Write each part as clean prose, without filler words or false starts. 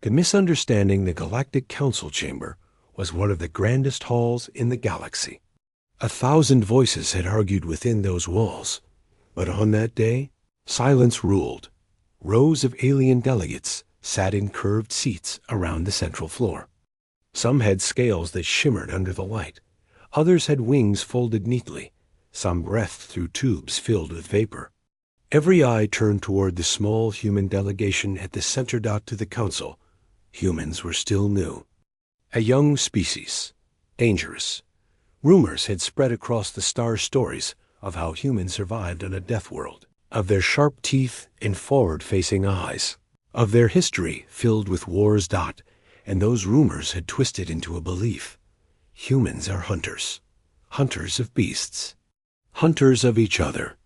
The misunderstanding the Galactic Council Chamber was one of the grandest halls in the galaxy. 1,000 voices had argued within those walls, but on that day, silence ruled. Rows of alien delegates sat in curved seats around the central floor. Some had scales that shimmered under the light. Others had wings folded neatly. Some breathed through tubes filled with vapor. Every eye turned toward the small human delegation at the center dot to the council. Humans were still new. A young species. Dangerous. Rumors had spread across the star stories of how humans survived on a death world, of their sharp teeth and forward-facing eyes, of their history filled with wars. And those rumors had twisted into a belief. Humans are hunters. Hunters of beasts. Hunters of each other.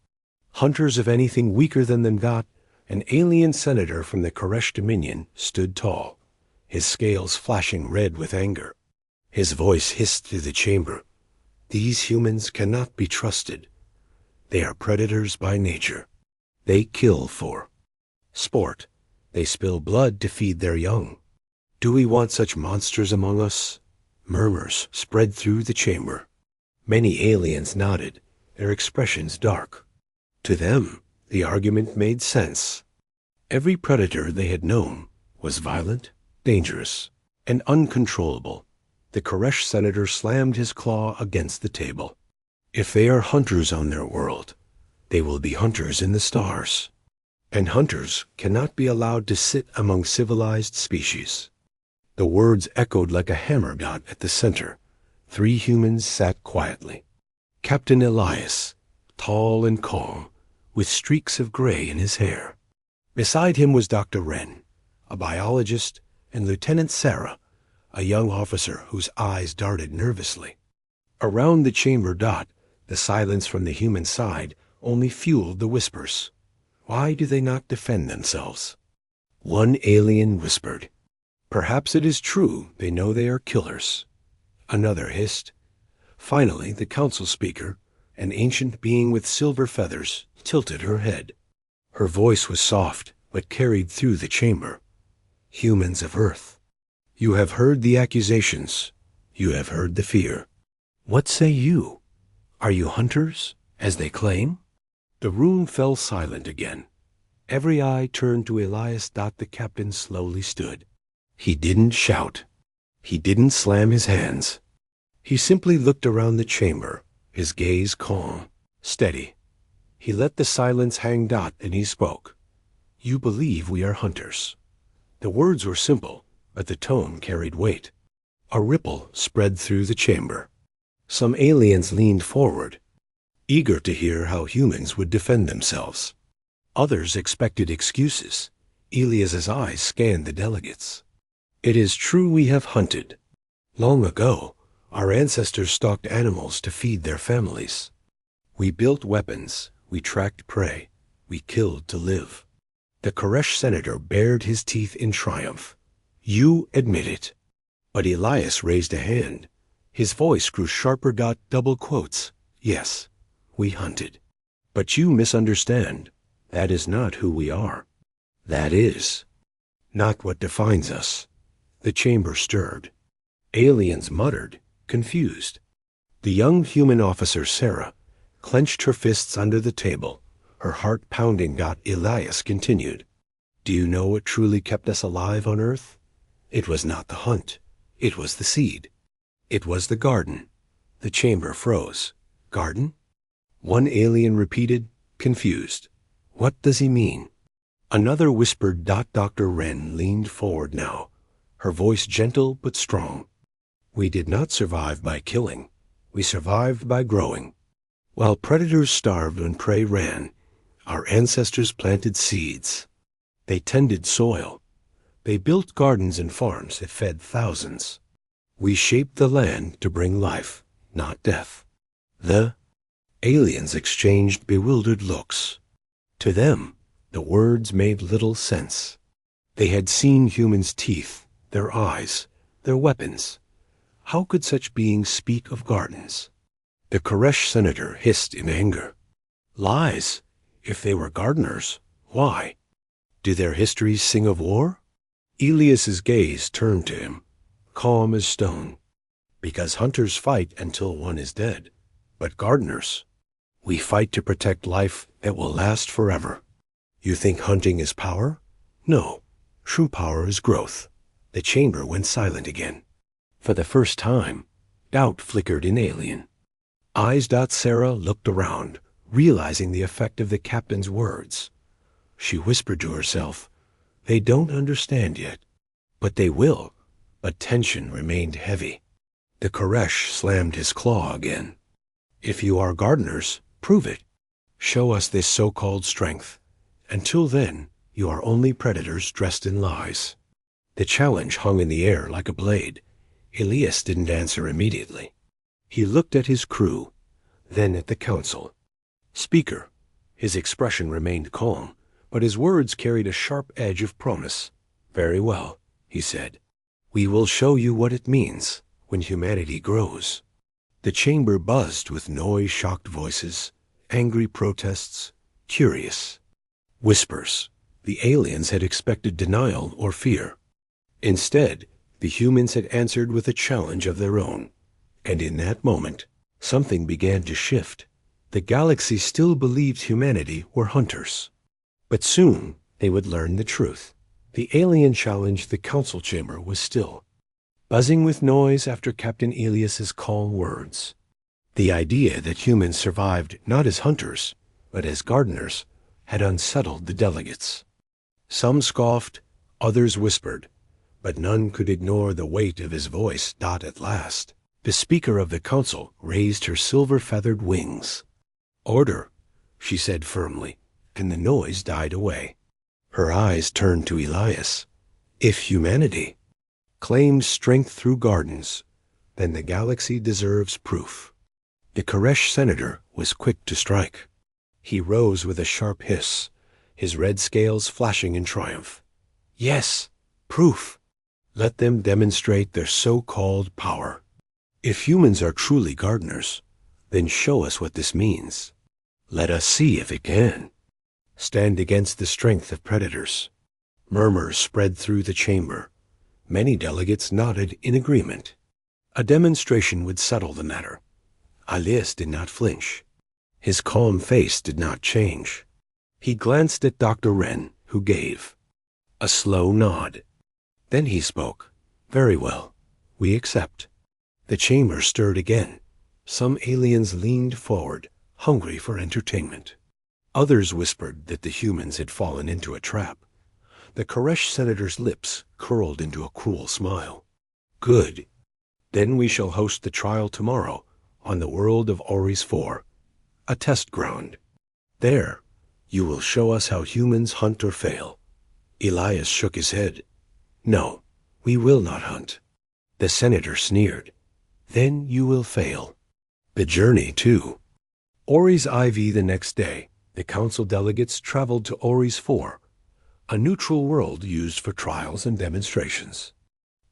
Hunters of anything weaker than them. An alien senator from the Koresh Dominion stood tall, his scales flashing red with anger. His voice hissed through the chamber. These humans cannot be trusted. They are predators by nature. They kill for sport. They spill blood to feed their young. Do we want such monsters among us? Murmurs spread through the chamber. Many aliens nodded, their expressions dark. To them, the argument made sense. Every predator they had known was violent, dangerous, and uncontrollable. The Koresh senator slammed his claw against the table. If they are hunters on their world, they will be hunters in the stars. And hunters cannot be allowed to sit among civilized species. The words echoed like a hammer at the center. 3 humans sat quietly. Captain Elias, tall and calm, with streaks of gray in his hair. Beside him was Dr. Wren, a biologist, and Lieutenant Sarah, a young officer whose eyes darted nervously. Around the chamber. The silence from the human side only fueled the whispers. Why do they not defend themselves? One alien whispered, perhaps it is true they know they are killers. Another hissed. Finally, the council speaker, an ancient being with silver feathers, tilted her head. Her voice was soft, but carried through the chamber. Humans of Earth, you have heard the accusations. You have heard the fear. What say you? Are you hunters, as they claim? The room fell silent again. Every eye turned to Elias. The captain slowly stood. He didn't shout. He didn't slam his hands. He simply looked around the chamber, his gaze calm, steady. He let the silence hang. And he spoke. You believe we are hunters. The words were simple, but the tone carried weight. A ripple spread through the chamber. Some aliens leaned forward, eager to hear how humans would defend themselves. Others expected excuses. Elias's eyes scanned the delegates. It is true we have hunted. Long ago, our ancestors stalked animals to feed their families. We built weapons, we tracked prey, we killed to live. The Koresh senator bared his teeth in triumph. You admit it. But Elias raised a hand. His voice grew sharper. Double quotes. Yes, we hunted. But you misunderstand. That is not who we are. That is not what defines us. The chamber stirred. Aliens muttered, confused. The young human officer, Sarah, clenched her fists under the table, her heart pounding. Elias continued. Do you know what truly kept us alive on Earth? It was not the hunt. It was the seed. It was the garden. The chamber froze. Garden? One alien repeated, confused. What does he mean? Another whispered. Dr. Wren leaned forward now, her voice gentle but strong. We did not survive by killing. We survived by growing. While predators starved and prey ran, our ancestors planted seeds. They tended soil. They built gardens and farms that fed thousands. We shaped the land to bring life, not death. The aliens exchanged bewildered looks. To them, the words made little sense. They had seen humans' teeth, their eyes, their weapons. How could such beings speak of gardens? The Koresh senator hissed in anger. Lies! If they were gardeners, why? Do their histories sing of war? Elias's gaze turned to him, calm as stone. Because hunters fight until one is dead, but gardeners, we fight to protect life that will last forever. You think hunting is power? No, true power is growth. The chamber went silent again. For the first time, doubt flickered in Alien. Eyes. Sarah looked around, realizing the effect of the captain's words. She whispered to herself, "They don't understand yet, but they will." But tension remained heavy. The Koresh slammed his claw again. "If you are gardeners, prove it. Show us this so-called strength. Until then, you are only predators dressed in lies." The challenge hung in the air like a blade. Elias didn't answer immediately. He looked at his crew, then at the council. Speaker. His expression remained calm, but his words carried a sharp edge of promise. "Very well," he said. "We will show you what it means when humanity grows." The chamber buzzed with noise-shocked voices, angry protests, curious whispers. The aliens had expected denial or fear. Instead, the humans had answered with a challenge of their own. And in that moment, something began to shift. The galaxy still believed humanity were hunters. But soon, they would learn the truth. The alien challenge the council chamber was still, buzzing with noise after Captain Elias's calm words. The idea that humans survived not as hunters, but as gardeners, had unsettled the delegates. Some scoffed, others whispered, but none could ignore the weight of his voice. At last, the Speaker of the Council raised her silver-feathered wings. "Order," she said firmly, and the noise died away. Her eyes turned to Elias. "If humanity claimed strength through gardens, then the galaxy deserves proof." The Koresh senator was quick to strike. He rose with a sharp hiss, his red scales flashing in triumph. "Yes, proof. Let them demonstrate their so-called power. If humans are truly gardeners, then show us what this means. Let us see if it can stand against the strength of predators." Murmurs spread through the chamber. Many delegates nodded in agreement. A demonstration would settle the matter. Elias did not flinch. His calm face did not change. He glanced at Dr. Wren, who gave a slow nod. Then he spoke. "Very well. We accept." The chamber stirred again. Some aliens leaned forward, hungry for entertainment. Others whispered that the humans had fallen into a trap. The Koresh senator's lips curled into a cruel smile. "Good. Then we shall host the trial tomorrow on the world of Armies 4, a test ground. There, you will show us how humans hunt or fail." Elias shook his head. "No, we will not hunt." The senator sneered. "Then you will fail. The journey, too." Armies IV. The next day, the council delegates traveled to Armies 4, a neutral world used for trials and demonstrations.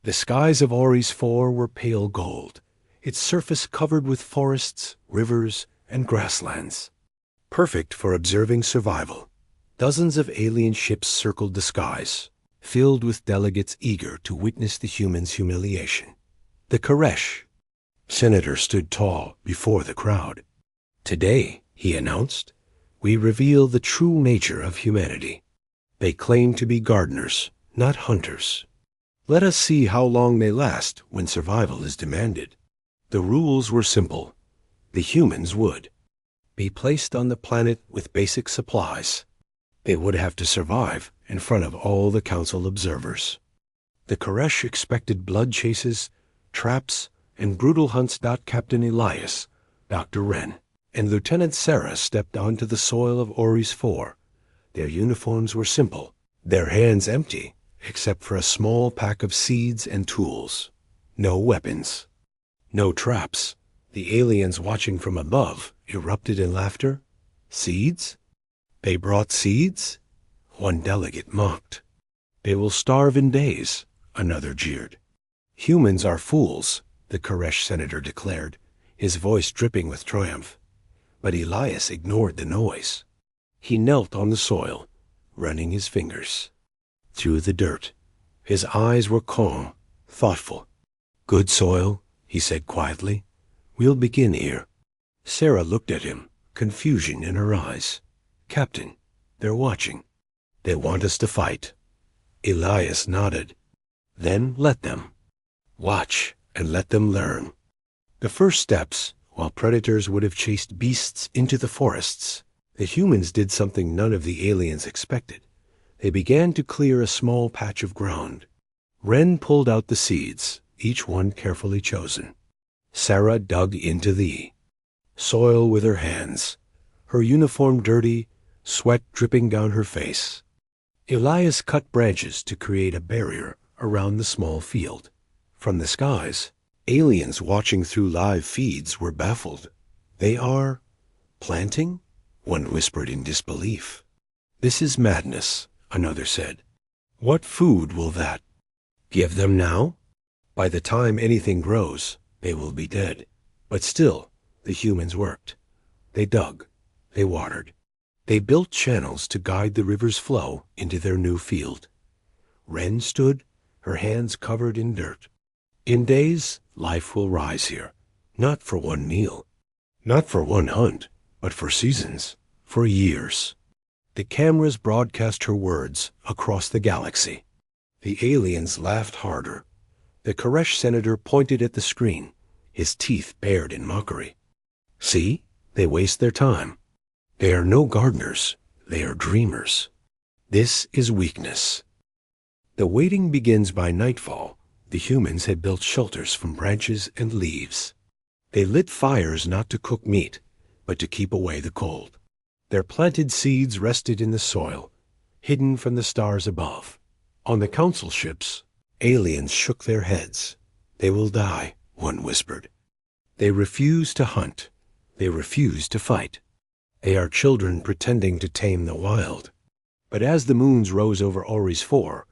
The skies of Armies 4 were pale gold, its surface covered with forests, rivers, and grasslands. Perfect for observing survival. Dozens of alien ships circled the skies, filled with delegates eager to witness the humans' humiliation. The Koresh senator stood tall before the crowd. "Today," he announced, "we reveal the true nature of humanity. They claim to be gardeners, not hunters. Let us see how long they last when survival is demanded." The rules were simple. The humans would be placed on the planet with basic supplies. They would have to survive in front of all the council observers. The Koresh expected blood chases, traps, and brutal hunts. Captain Elias, Dr. Wren, and Lieutenant Sarah stepped onto the soil of Armies 4. Their uniforms were simple, their hands empty, except for a small pack of seeds and tools. No weapons. No traps. The aliens watching from above erupted in laughter. "Seeds? They brought seeds?" One delegate mocked. "They will starve in days," another jeered. "Humans are fools," the Koresh senator declared, his voice dripping with triumph. But Elias ignored the noise. He knelt on the soil, running his fingers through the dirt, His eyes were calm, thoughtful. "Good soil," he said quietly. "We'll begin here." Sarah looked at him, confusion in her eyes. "Captain, they're watching. They want us to fight." Elias nodded. "Then let them. Watch and let them learn." The first steps, while predators would have chased beasts into the forests, the humans did something none of the aliens expected. They began to clear a small patch of ground. Wren pulled out the seeds, each one carefully chosen. Sarah dug into the soil with her hands, her uniform dirty, sweat dripping down her face. Elias cut branches to create a barrier around the small field. From the skies, aliens watching through live feeds were baffled. "They are planting?" one whispered in disbelief. "This is madness," another said. "What food will that give them now? By the time anything grows, they will be dead." But still, the humans worked. They dug. They watered. They built channels to guide the river's flow into their new field. Wren stood, her hands covered in dirt. "In days, life will rise here. Not for one meal. Not for one hunt, but for seasons. For years." The cameras broadcast her words across the galaxy. The aliens laughed harder. The Koresh senator pointed at the screen, his teeth bared in mockery. "See? They waste their time. They are no gardeners. They are dreamers. This is weakness." The waiting begins by nightfall. The humans had built shelters from branches and leaves. They lit fires not to cook meat, but to keep away the cold. Their planted seeds rested in the soil, hidden from the stars above. On the council ships, aliens shook their heads. "They will die," one whispered. "They refuse to hunt. They refuse to fight. They are children pretending to tame the wild." But as the moons rose over Aries IV,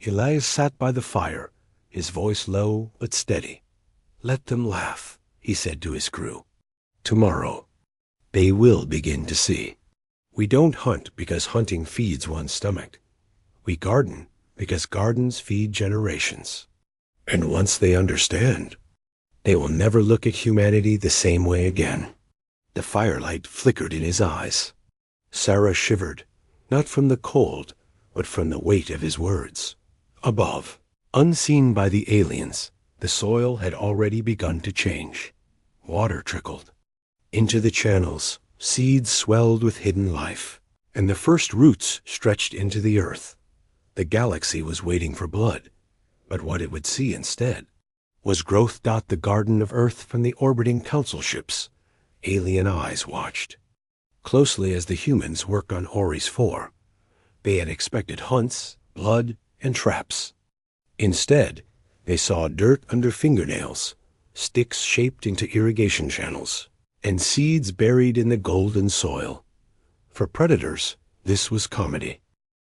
Elias sat by the fire, his voice low but steady. "Let them laugh," he said to his crew. "Tomorrow, they will begin to see. We don't hunt because hunting feeds one's stomach. We garden because gardens feed generations. And once they understand, they will never look at humanity the same way again." The firelight flickered in his eyes. Sarah shivered, not from the cold, but from the weight of his words. Above, unseen by the aliens, the soil had already begun to change. Water trickled. Into the channels, seeds swelled with hidden life, and the first roots stretched into the earth. The galaxy was waiting for blood, but what it would see instead was growth. The garden of Earth from the orbiting council ships. Alien eyes watched closely as the humans worked on Aries IV. They had expected hunts, blood, and traps. Instead, they saw dirt under fingernails, sticks shaped into irrigation channels, and seeds buried in the golden soil. For predators, this was comedy.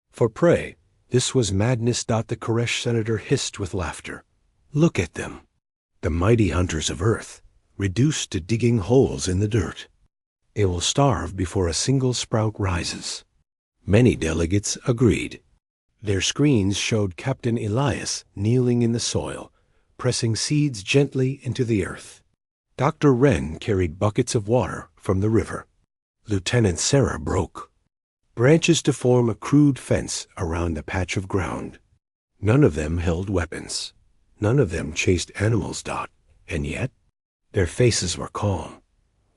For prey, this was madness. The Koresh senator hissed with laughter. "Look at them, the mighty hunters of Earth, reduced to digging holes in the dirt. They will starve before a single sprout rises." Many delegates agreed. Their screens showed Captain Elias kneeling in the soil, pressing seeds gently into the earth. Dr. Wren carried buckets of water from the river. Lieutenant Sarah broke branches to form a crude fence around the patch of ground. None of them held weapons. None of them chased animals. And yet, their faces were calm.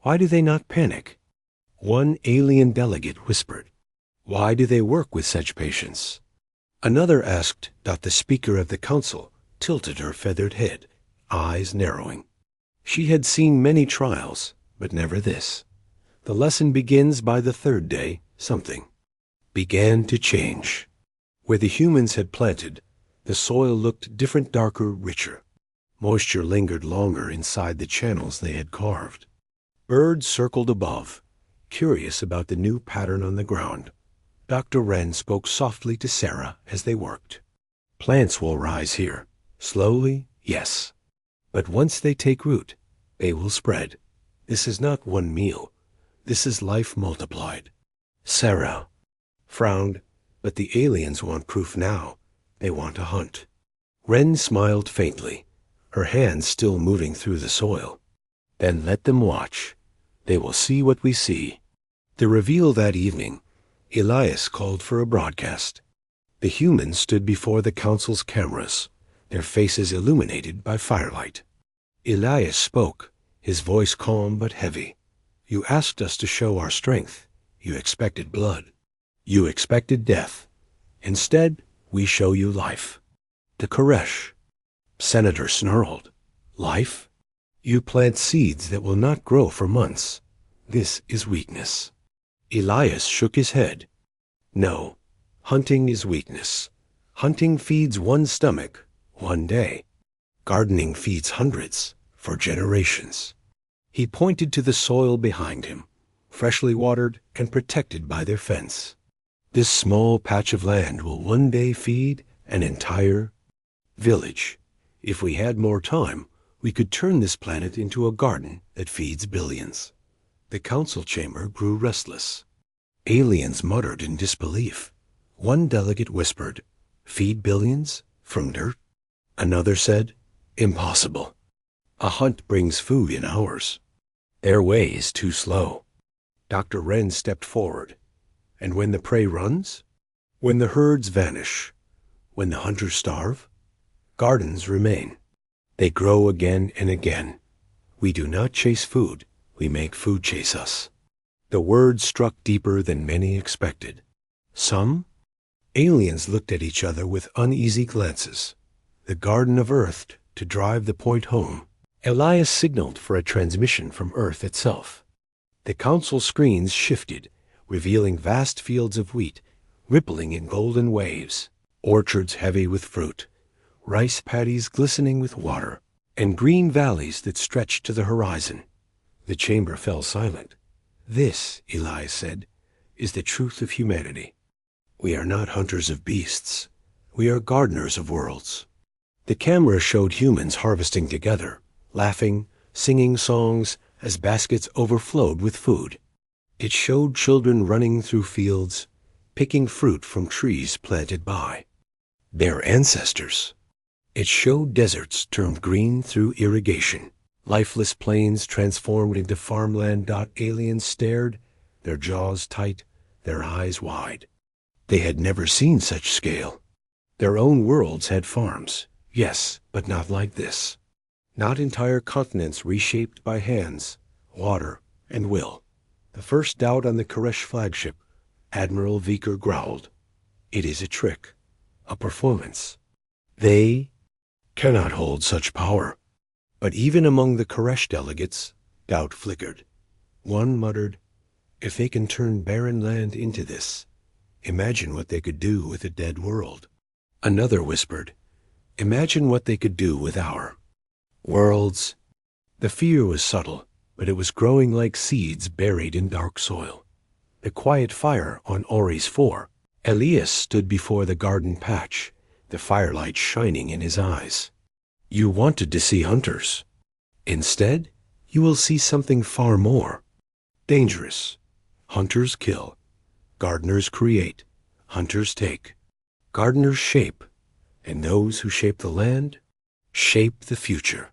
Why do they not panic? One alien delegate whispered, "Why do they work with such patience?" Another asked. The speaker of the council tilted her feathered head, eyes narrowing. She had seen many trials, but never this. The lesson begins by the third day. Something began to change. Where the humans had planted, the soil looked different, darker, richer. Moisture lingered longer inside the channels they had carved. Birds circled above, curious about the new pattern on the ground. Dr. Wren spoke softly to Sarah as they worked. "Plants will rise here. Slowly, yes. But once they take root, they will spread. This is not one meal. This is life multiplied." Sarah frowned, but the aliens want proof now. They want to hunt. Wren smiled faintly, her hands still moving through the soil. Then let them watch. They will see what we see. The reveal that evening, Elias called for a broadcast. The humans stood before the council's cameras, their faces illuminated by firelight. Elias spoke, his voice calm but heavy. You asked us to show our strength. You expected blood. You expected death. Instead, we show you life. The Koresh. Senator snarled. Life? You plant seeds that will not grow for months. This is weakness. Elias shook his head. No, hunting is weakness. Hunting feeds one stomach, one day. Gardening feeds hundreds, for generations. He pointed to the soil behind him, freshly watered and protected by their fence. This small patch of land will one day feed an entire village. If we had more time, we could turn this planet into a garden that feeds billions. The council chamber grew restless. Aliens muttered in disbelief. One delegate whispered, Feed billions? From dirt? Another said, Impossible. A hunt brings food in hours. Their way is too slow. Dr. Wren stepped forward. And when the prey runs? When the herds vanish? When the hunters starve? Gardens remain. They grow again and again. We do not chase food. We make food chase us. The words struck deeper than many expected. Some? Aliens looked at each other with uneasy glances. The Garden of Earth to drive the point home. Elias signaled for a transmission from Earth itself. The council screens shifted, revealing vast fields of wheat, rippling in golden waves, orchards heavy with fruit, rice paddies glistening with water, and green valleys that stretched to the horizon. The chamber fell silent. This, Elias said, is the truth of humanity. We are not hunters of beasts. We are gardeners of worlds. The camera showed humans harvesting together, laughing, singing songs as baskets overflowed with food. It showed children running through fields, picking fruit from trees planted by their ancestors. It showed deserts turned green through irrigation, lifeless plains transformed into farmland. Aliens stared, their jaws tight, their eyes wide. They had never seen such scale. Their own worlds had farms, yes, but not like this. Not entire continents reshaped by hands, water, and will. The first doubt on the Koresh flagship, Admiral Viker growled. It is a trick, a performance. They cannot hold such power. But even among the Koresh delegates, doubt flickered. One muttered, if they can turn barren land into this, imagine what they could do with a dead world. Another whispered, imagine what they could do with our worlds. The fear was subtle, but it was growing like seeds buried in dark soil. The quiet fire on Armies 4. Elias stood before the garden patch, the firelight shining in his eyes. You wanted to see hunters. Instead, you will see something far more dangerous. Hunters kill. Gardeners create. Hunters take. Gardeners shape. And those who shape the land shape the future.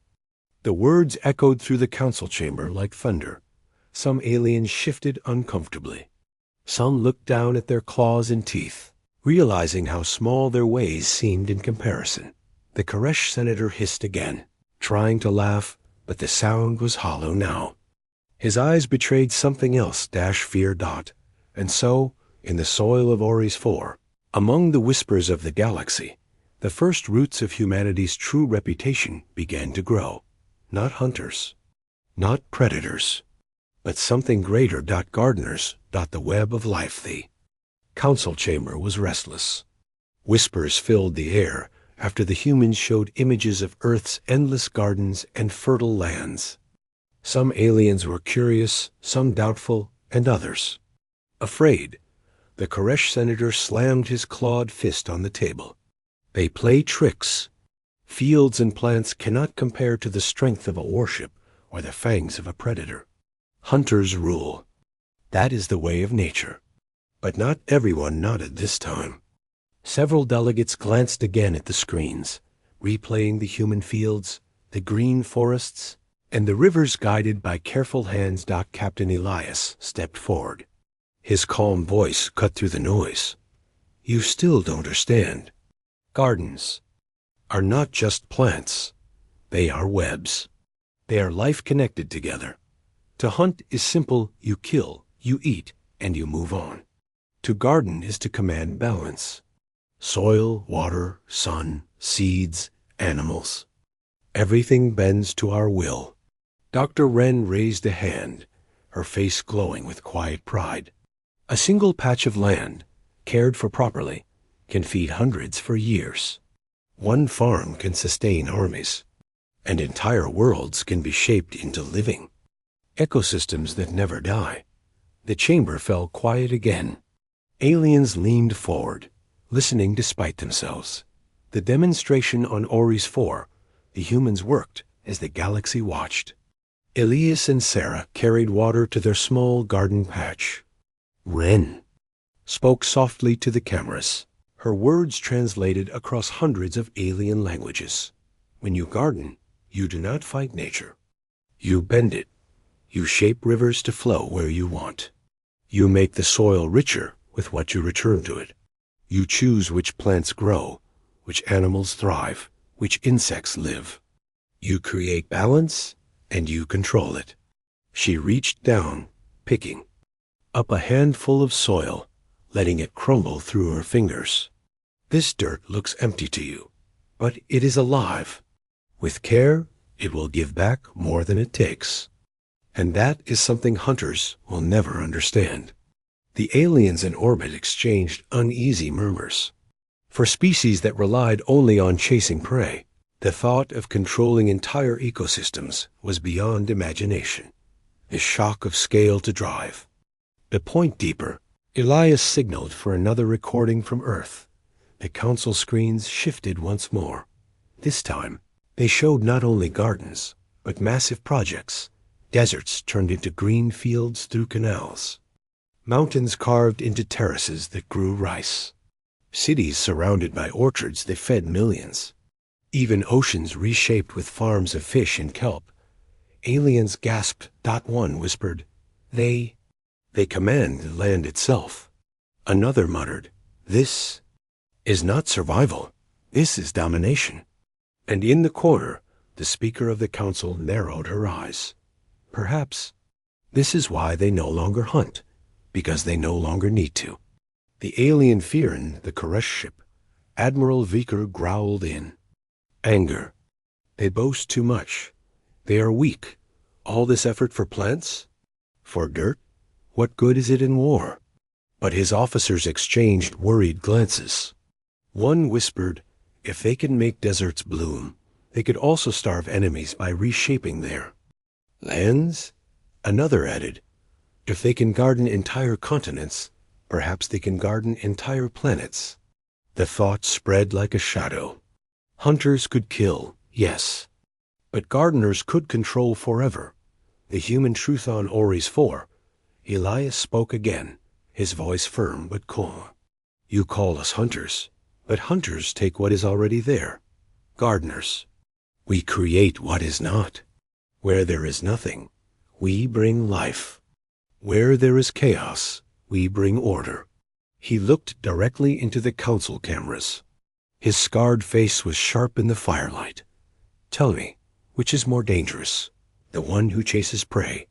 The words echoed through the council chamber like thunder. Some aliens shifted uncomfortably. Some looked down at their claws and teeth, realizing how small their ways seemed in comparison. The Koresh senator hissed again, trying to laugh, but the sound was hollow now. His eyes betrayed something else fear. And so, in the soil of Armies 4, among the whispers of the galaxy, the first roots of humanity's true reputation began to grow. Not hunters, not predators, but something greater. Gardeners. The web of life. The council chamber was restless. Whispers filled the air after the humans showed images of Earth's endless gardens and fertile lands. Some aliens were curious, some doubtful, and others afraid. The Koresh senator slammed his clawed fist on the table. They play tricks. Fields and plants cannot compare to the strength of a warship or the fangs of a predator. Hunters rule. That is the way of nature. But not everyone nodded this time. Several delegates glanced again at the screens, replaying the human fields, the green forests, and the rivers guided by careful hands. Captain Elias stepped forward. His calm voice cut through the noise. You still don't understand. Gardens are not just plants. They are webs. They are life connected together. To hunt is simple. You kill, you eat, and you move on. To garden is to command balance. Soil, water, sun, seeds, animals. Everything bends to our will. Dr. Wren raised a hand, her face glowing with quiet pride. A single patch of land, cared for properly, can feed hundreds for years. One farm can sustain armies, and entire worlds can be shaped into living ecosystems that never die. The chamber fell quiet again. Aliens leaned forward, listening despite themselves. The demonstration on Aries 4, the humans worked as the galaxy watched. Elias and Sarah carried water to their small garden patch. Wren spoke softly to the cameras, her words translated across hundreds of alien languages. When you garden, you do not fight nature. You bend it. You shape rivers to flow where you want. You make the soil richer with what you return to it. You choose which plants grow, which animals thrive, which insects live. You create balance, and you control it. She reached down, picking up a handful of soil, letting it crumble through her fingers. This dirt looks empty to you, but it is alive. With care, it will give back more than it takes. And that is something hunters will never understand. The aliens in orbit exchanged uneasy murmurs. For species that relied only on chasing prey, the thought of controlling entire ecosystems was beyond imagination. The shock of scale to drive. To point deeper, Elias signaled for another recording from Earth. The council screens shifted once more. This time, they showed not only gardens, but massive projects. Deserts turned into green fields through canals. Mountains carved into terraces that grew rice. Cities surrounded by orchards that fed millions. Even oceans reshaped with farms of fish and kelp. Aliens gasped. One whispered, They command the land itself. Another muttered, This is not survival. This is domination. And in the corner, the Speaker of the Council narrowed her eyes. Perhaps this is why they no longer hunt, because they no longer need to. The alien fear in the Koresh ship, Admiral Vicker growled in. Anger. They boast too much. They are weak. All this effort for plants? For dirt? What good is it in war? But his officers exchanged worried glances. One whispered, if they can make deserts bloom, they could also starve enemies by reshaping their lands. Another added, if they can garden entire continents, perhaps they can garden entire planets. The thought spread like a shadow. Hunters could kill, yes, but gardeners could control forever. The human truth on Aries 4. Elias spoke again, his voice firm but calm. You call us hunters, but hunters take what is already there. Gardeners. We create what is not. Where there is nothing, we bring life. Where there is chaos, we bring order. He looked directly into the council cameras. His scarred face was sharp in the firelight. Tell me, which is more dangerous, the one who chases prey,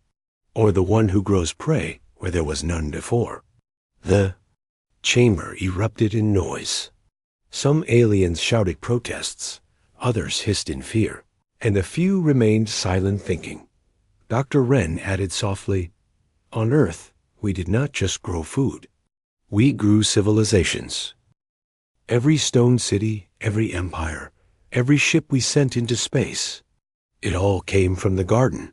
or the one who grows prey where there was none before? The chamber erupted in noise. Some aliens shouted protests, others hissed in fear, and a few remained silent thinking. Dr. Wren added softly, On Earth, we did not just grow food. We grew civilizations. Every stone city, every empire, every ship we sent into space, it all came from the garden.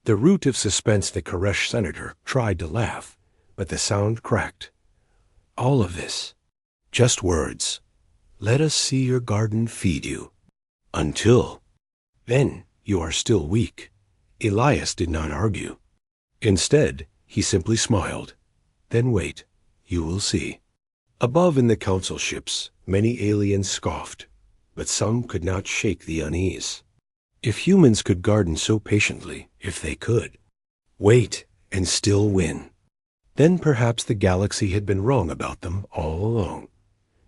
The root of suspense the Koresh senator tried to laugh, but the sound cracked. All of this, just words. Let us see your garden feed you. Until then, you are still weak. Elias did not argue. Instead, he simply smiled. Then wait, you will see. Above in the council ships, many aliens scoffed. but some could not shake the unease. If humans could garden so patiently, if they could wait and still win, then perhaps the galaxy had been wrong about them all along.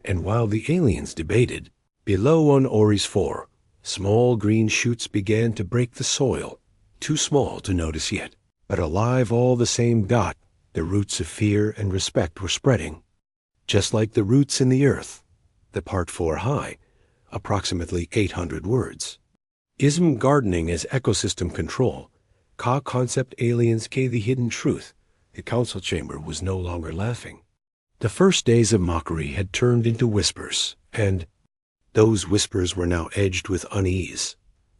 And while the aliens debated, below on Ori's 4, small green shoots began to break the soil, too small to notice yet, but alive all the same. The roots of fear and respect were spreading, just like the roots in the earth. The part 4 high, approximately 800 words. Ism gardening as ecosystem control, concept aliens the hidden truth. The council chamber was no longer laughing. The first days of mockery had turned into whispers, and those whispers were now edged with unease.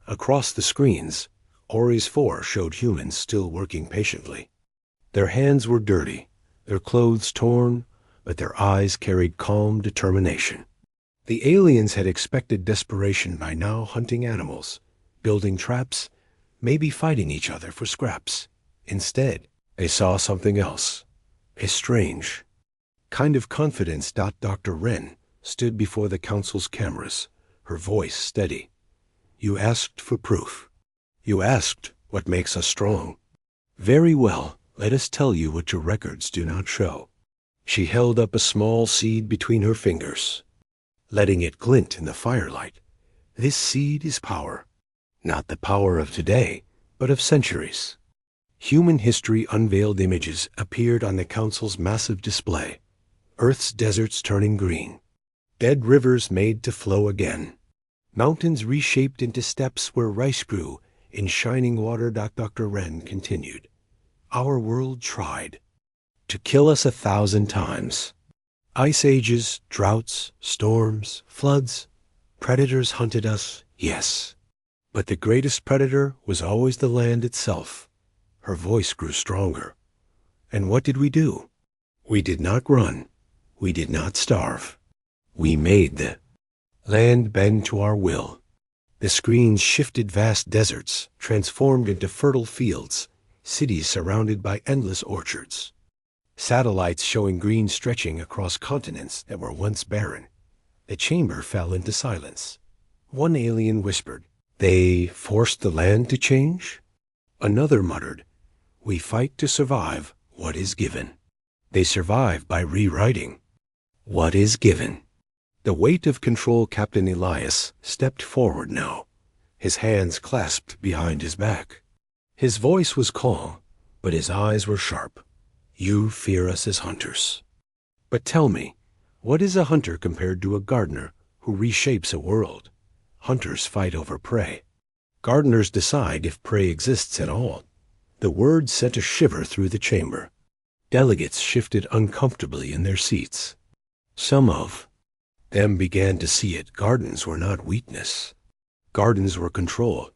Across the screens, Ori's 4 showed humans still working patiently. Their hands were dirty, their clothes torn, but their eyes carried calm determination. The aliens had expected desperation by now, hunting animals, building traps, maybe fighting each other for scraps. Instead, they saw something else, a strange kind of confidence. Dr. Wren stood before the council's cameras, her voice steady. You asked for proof. You asked what makes us strong. Very well, let us tell you what your records do not show. She held up a small seed between her fingers, letting it glint in the firelight. This seed is power, not the power of today, but of centuries. Human history unveiled images appeared on the council's massive display. Earth's deserts turning green, dead rivers made to flow again, mountains reshaped into steppes where rice grew in shining water. Dr. Wren continued. Our world tried to kill us 1,000 times. Ice ages, droughts, storms, floods, predators hunted us, yes. But the greatest predator was always the land itself. Her voice grew stronger. And what did we do? We did not run. We did not starve. We made the land bend to our will. The screens shifted vast deserts, transformed into fertile fields, cities surrounded by endless orchards. Satellites showing green stretching across continents that were once barren. The chamber fell into silence. One alien whispered, "They forced the land to change?" Another muttered, "We fight to survive what is given." They survive by rewriting what is given. The weight of control. Captain Elias stepped forward now, his hands clasped behind his back. His voice was calm, but his eyes were sharp. You fear us as hunters. But tell me, what is a hunter compared to a gardener who reshapes a world? Hunters fight over prey. Gardeners decide if prey exists at all. The words sent a shiver through the chamber. Delegates shifted uncomfortably in their seats. Some of them began to see it. Gardens were not weakness. Gardens were control.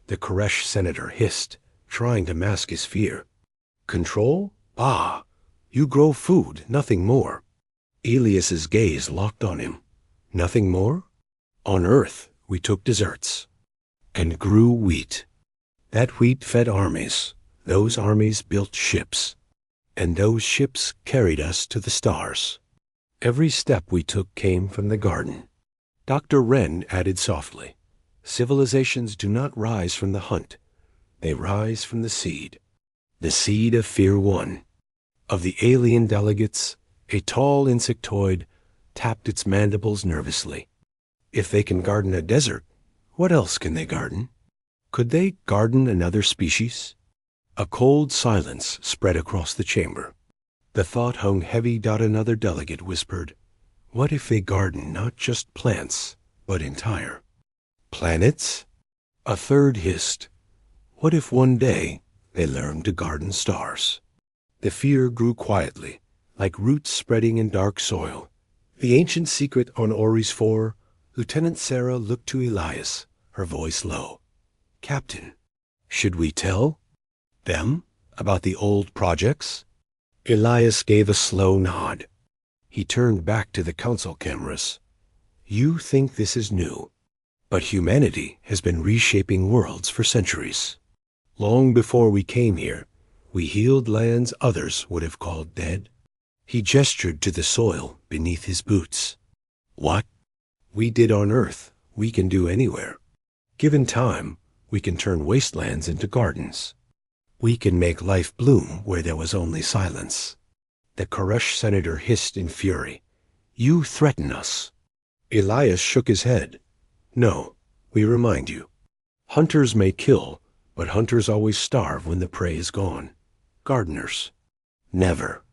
The Koresh senator hissed, trying to mask his fear. Control? Ah, you grow food, nothing more. Elias's gaze locked on him. Nothing more? On Earth, we took deserts and grew wheat. That wheat fed armies. Those armies built ships. And those ships carried us to the stars. Every step we took came from the garden. Dr. Wren added softly, civilizations do not rise from the hunt. They rise from the seed. The seed of Fear One. Of the alien delegates, a tall insectoid tapped its mandibles nervously. If they can garden a desert, what else can they garden? Could they garden another species? A cold silence spread across the chamber. The thought hung heavy. Another delegate whispered, what if they garden not just plants, but entire planets? A third hissed, what if one day they learned to garden stars? The fear grew quietly, like roots spreading in dark soil. The ancient secret on Ori's 4, Lieutenant Sarah looked to Elias, her voice low. Captain, should we tell them about the old projects? Elias gave a slow nod. He turned back to the council cameras. You think this is new, but humanity has been reshaping worlds for centuries. Long before we came here, we healed lands others would have called dead. He gestured to the soil beneath his boots. What we did on Earth we can do anywhere. Given time, we can turn wastelands into gardens. We can make life bloom where there was only silence. The Koresh senator hissed in fury. You threaten us. Elias shook his head. No, we remind you. Hunters may kill, but hunters always starve when the prey is gone. Gardeners never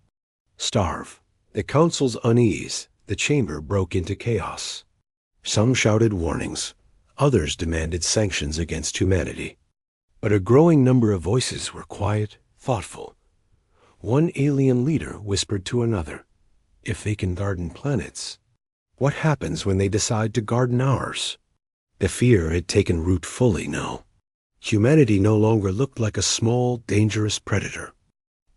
starve. The council's unease, the chamber broke into chaos. Some shouted warnings, others demanded sanctions against humanity. But a growing number of voices were quiet, thoughtful. One alien leader whispered to another, if they can garden planets, what happens when they decide to garden ours? The fear had taken root fully now. Humanity no longer looked like a small, dangerous predator.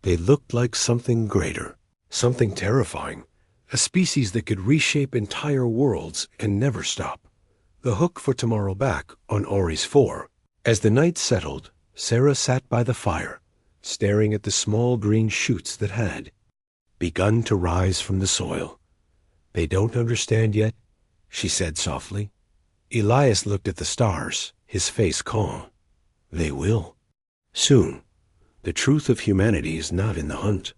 They looked like something greater, something terrifying, a species that could reshape entire worlds and never stop. The hook for tomorrow back on Armies 4. As the night settled, Sarah sat by the fire, staring at the small green shoots that had begun to rise from the soil. They don't understand yet, she said softly. Elias looked at the stars, his face calm. They will. Soon. The truth of humanity is not in the hunt.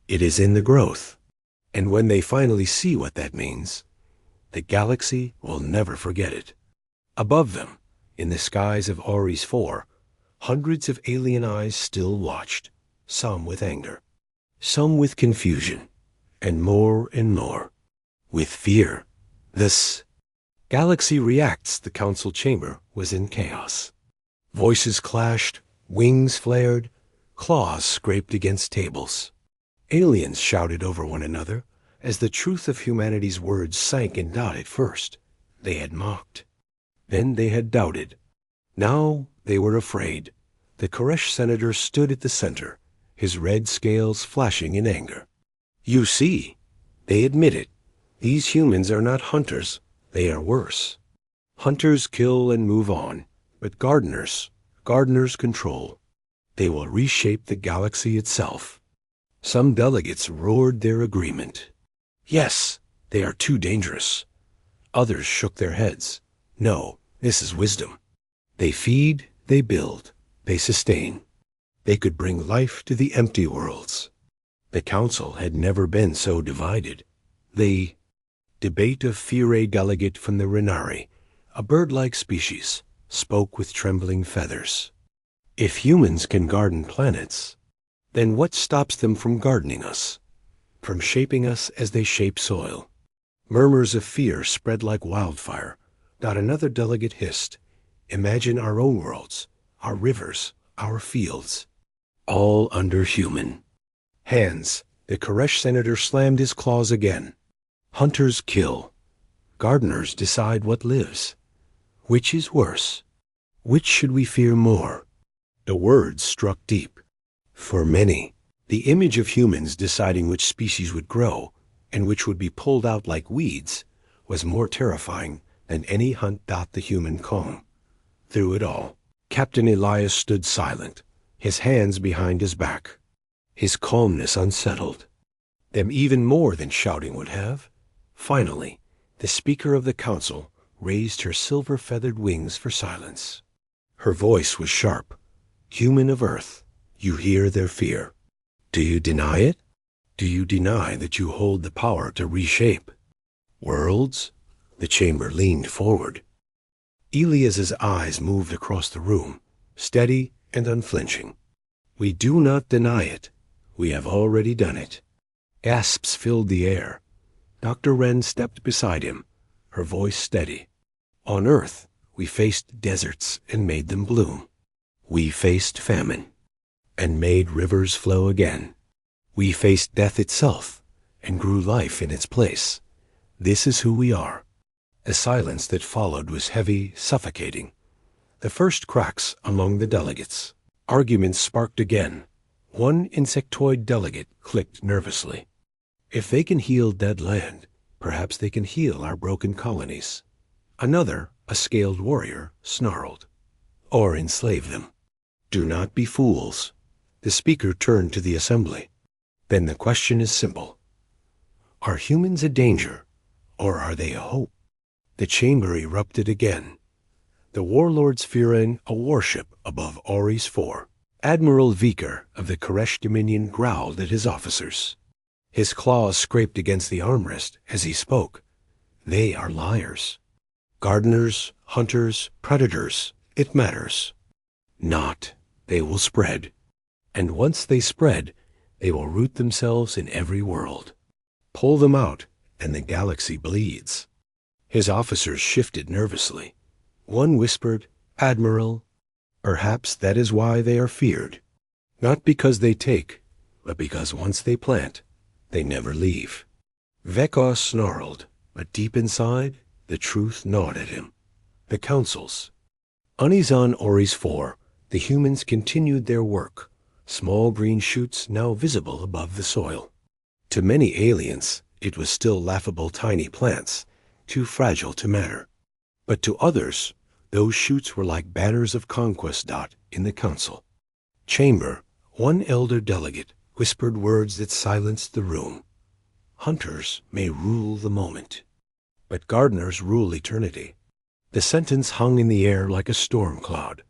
It is in the growth. And when they finally see what that means, the galaxy will never forget it. Above them, in the skies of Armies 4, hundreds of alien eyes still watched, some with anger, some with confusion, and more with fear. This galaxy reacts. The council chamber was in chaos. Voices clashed, wings flared, claws scraped against tables. Aliens shouted over one another as the truth of humanity's words sank in doubt. At first, they had mocked. Then they had doubted. Now they were afraid. The Koresh senator stood at the center, his red scales flashing in anger. You see, they admit it. These humans are not hunters. They are worse. Hunters kill and move on, but gardeners control. They will reshape the galaxy itself. Some delegates roared their agreement. Yes, they are too dangerous. Others shook their heads. No, this is wisdom. They feed, they build, they sustain. They could bring life to the empty worlds. The council had never been so divided. The debate of Fire delegate from the Renari, a bird-like species, spoke with trembling feathers. If humans can garden planets, then what stops them from gardening us, from shaping us as they shape soil? Murmurs of fear spread like wildfire. Not another delegate hissed. Imagine our own worlds, our rivers, our fields, all under human hands. The Koresh senator slammed his claws again. Hunters kill. Gardeners decide what lives. Which is worse? Which should we fear more? The words struck deep. For many, the image of humans deciding which species would grow and which would be pulled out like weeds was more terrifying than any hunt. The human calm. Through it all, Captain Elias stood silent, his hands behind his back, his calmness unsettled them even more than shouting would have. Finally, the Speaker of the Council raised her silver-feathered wings for silence. Her voice was sharp. Human of Earth, you hear their fear. Do you deny it? Do you deny that you hold the power to reshape worlds? The chamber leaned forward. Elias's eyes moved across the room, steady and unflinching. We do not deny it. We have already done it. Gasps filled the air. Dr. Wren stepped beside him, her voice steady. On Earth, we faced deserts and made them bloom. We faced famine and made rivers flow again. We faced death itself and grew life in its place. This is who we are. The silence that followed was heavy, suffocating. The first cracks among the delegates. Arguments sparked again. One insectoid delegate clicked nervously. If they can heal dead land, perhaps they can heal our broken colonies. Another, a scaled warrior, snarled. Or enslave them. Do not be fools. The speaker turned to the assembly. Then the question is simple. Are humans a danger, or are they a hope? The chamber erupted again, the warlords fearing a warship above Aries 4. Admiral Viker of the Koresh Dominion growled at his officers. His claws scraped against the armrest as he spoke. They are liars. Gardeners, hunters, predators, it matters not. They will spread. And once they spread, they will root themselves in every world. Pull them out, and the galaxy bleeds. His officers shifted nervously. One whispered, Admiral, perhaps that is why they are feared. Not because they take, but because once they plant, they never leave. Vekos snarled, but deep inside, the truth gnawed at him. The councils. Unizon Oris 4, the humans continued their work, small green shoots now visible above the soil. To many aliens, it was still laughable tiny plants, too fragile to matter. But to others, those shoots were like banners of conquest. In the council chamber, one elder delegate whispered words that silenced the room. Hunters may rule the moment, but gardeners rule eternity. The sentence hung in the air like a storm cloud.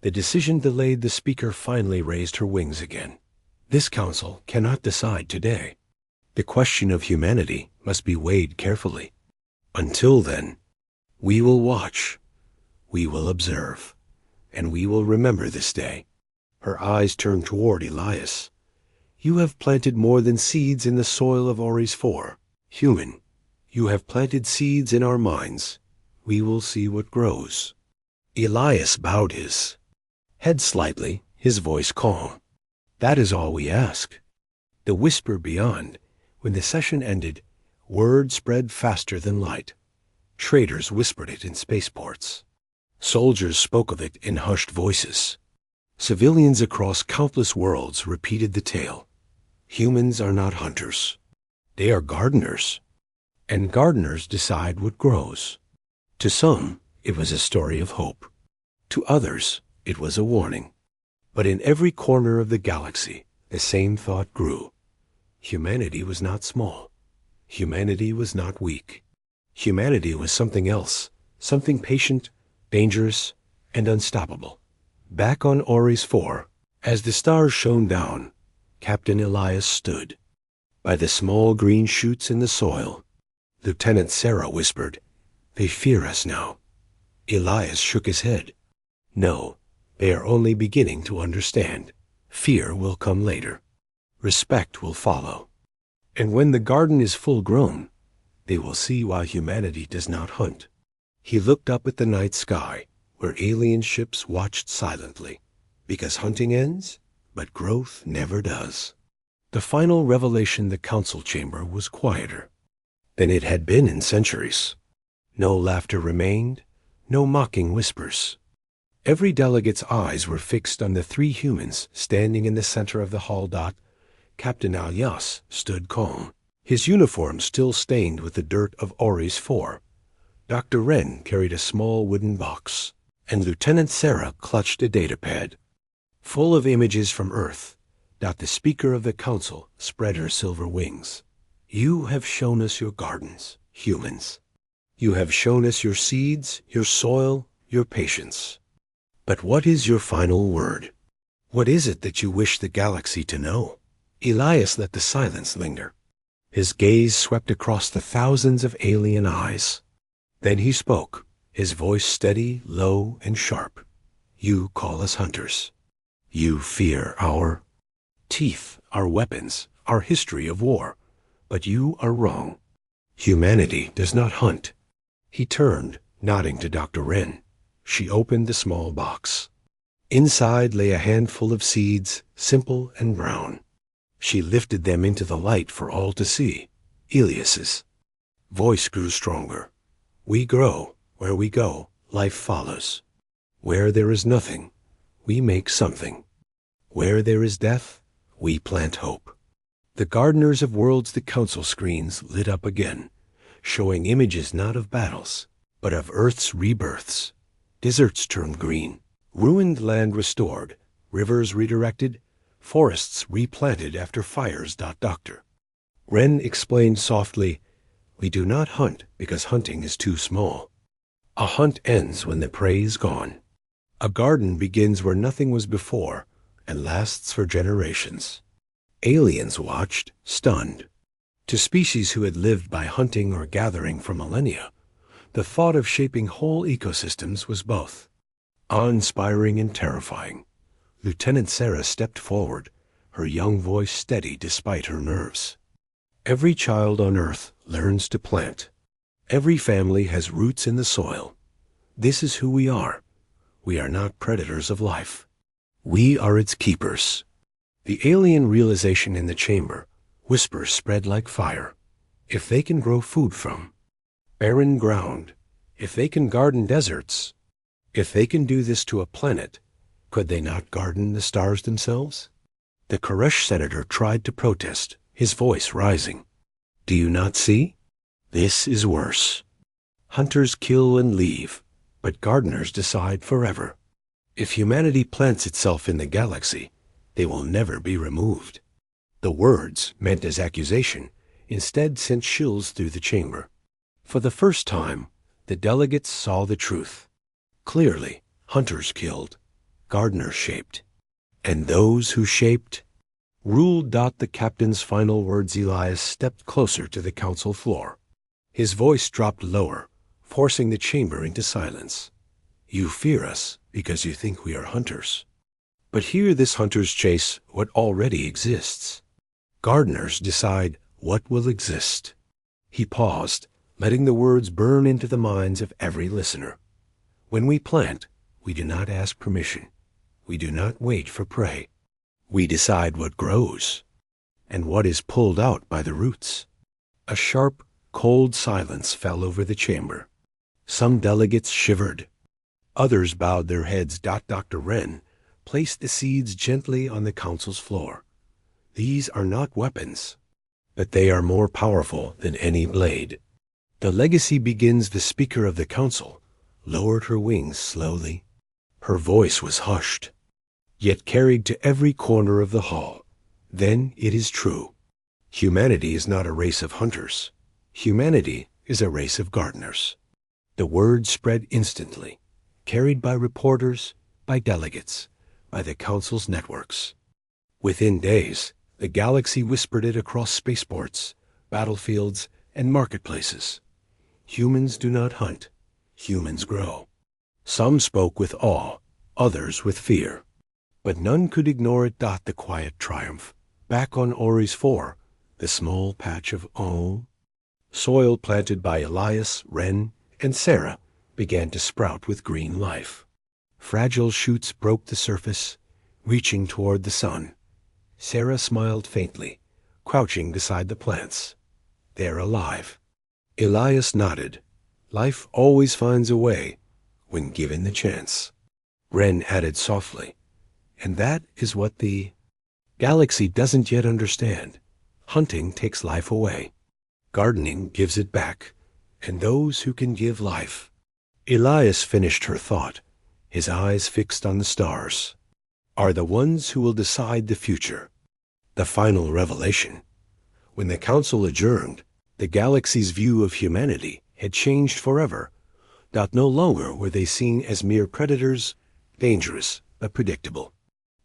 The decision delayed. The speaker finally raised her wings again. This council cannot decide today. The question of humanity must be weighed carefully. Until then, we will watch, we will observe, and we will remember this day. Her eyes turned toward Elias. You have planted more than seeds in the soil of Aries 4. Human, you have planted seeds in our minds. We will see what grows. Elias bowed his head slightly, his voice calm. That is all we ask. The whisper beyond, when the session ended, word spread faster than light. Traders whispered it in spaceports. Soldiers spoke of it in hushed voices. Civilians across countless worlds repeated the tale. Humans are not hunters. They are gardeners. And gardeners decide what grows. To some, it was a story of hope. To others, it was a warning. But in every corner of the galaxy, the same thought grew. Humanity was not small. Humanity was not weak. Humanity was something else, something patient, dangerous, and unstoppable. Back on Aries 4, as the stars shone down, Captain Elias stood. By the small green shoots in the soil, Lieutenant Sarah whispered, They fear us now. Elias shook his head. No, they are only beginning to understand. Fear will come later. Respect will follow. And when the garden is full grown, they will see why humanity does not hunt. He looked up at the night sky, where alien ships watched silently, because hunting ends, but growth never does. The final revelation, the council chamber was quieter than it had been in centuries. No laughter remained, no mocking whispers. Every delegate's eyes were fixed on the three humans standing in the center of the hall. Captain Alias stood calm, his uniform still stained with the dirt of Aries 4. Dr. Wren carried a small wooden box, and Lieutenant Sarah clutched a datapad. Full of images from Earth, the speaker of the council spread her silver wings. You have shown us your gardens, humans. You have shown us your seeds, your soil, your patience. But what is your final word? What is it that you wish the galaxy to know? Elias let the silence linger. His gaze swept across the thousands of alien eyes. Then he spoke, his voice steady, low, and sharp. You call us hunters. You fear our teeth, our weapons, our history of war. But you are wrong. Humanity does not hunt. He turned, nodding to Dr. Wren. She opened the small box. Inside lay a handful of seeds, simple and brown. She lifted them into the light for all to see. Elias's voice grew stronger. We grow. Where we go, life follows. Where there is nothing, we make something. Where there is death, we plant hope. The gardeners of worlds, the council screens lit up again, showing images not of battles, but of Earth's rebirths. Deserts turned green, ruined land restored, rivers redirected, forests replanted after fires. Dr. Wren explained softly, We do not hunt because hunting is too small. A hunt ends when the prey is gone. A garden begins where nothing was before and lasts for generations. Aliens watched, stunned. To species who had lived by hunting or gathering for millennia, the thought of shaping whole ecosystems was both awe-inspiring and terrifying. Lieutenant Sarah stepped forward, her young voice steady despite her nerves. Every child on Earth learns to plant. Every family has roots in the soil. This is who we are. We are not predators of life. We are its keepers. The alien realization in the chamber, whispers spread like fire. If they can grow food from barren ground, if they can garden deserts, if they can do this to a planet, could they not garden the stars themselves? The Koresh senator tried to protest, his voice rising. Do you not see? This is worse. Hunters kill and leave, but gardeners decide forever. If humanity plants itself in the galaxy, they will never be removed. The words, meant as accusation, instead sent chills through the chamber. For the first time, the delegates saw the truth. Clearly, hunters killed, gardeners shaped. And those who shaped ruled. The captain's final words. Elias stepped closer to the council floor. His voice dropped lower, forcing the chamber into silence. You fear us because you think we are hunters. But here this hunters chase what already exists. Gardeners decide what will exist. He paused, letting the words burn into the minds of every listener. When we plant, we do not ask permission. We do not wait for prey. We decide what grows and what is pulled out by the roots. A sharp, cold silence fell over the chamber. Some delegates shivered. Others bowed their heads. Dr. Wren placed the seeds gently on the council's floor. These are not weapons, but they are more powerful than any blade. The legacy begins. The speaker of the council lowered her wings slowly. Her voice was hushed, yet carried to every corner of the hall. Then it is true. Humanity is not a race of hunters. Humanity is a race of gardeners. The word spread instantly, carried by reporters, by delegates, by the council's networks. Within days, the galaxy whispered it across spaceports, battlefields, and marketplaces. Humans do not hunt. Humans grow. Some spoke with awe, others with fear. But none could ignore it. The quiet triumph. Back on Oris 4, the small patch of soil planted by Elias, Wren, and Sarah began to sprout with green life. Fragile shoots broke the surface, reaching toward the sun. Sarah smiled faintly, crouching beside the plants. They're alive. Elias nodded. Life always finds a way when given the chance. Wren added softly, and that is what the galaxy doesn't yet understand. Hunting takes life away. Gardening gives it back, and those who can give life. Elias finished her thought, his eyes fixed on the stars, are the ones who will decide the future. The final revelation. When the council adjourned, the galaxy's view of humanity had changed forever. No longer were they seen as mere predators, dangerous but predictable.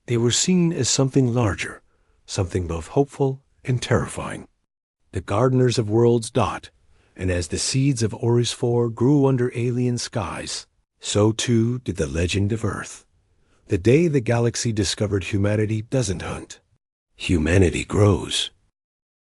They were seen as something larger, something both hopeful and terrifying. The gardeners of worlds. And as the seeds of Oris 4 grew under alien skies, so too did the legend of Earth. The day the galaxy discovered humanity doesn't hunt. Humanity grows.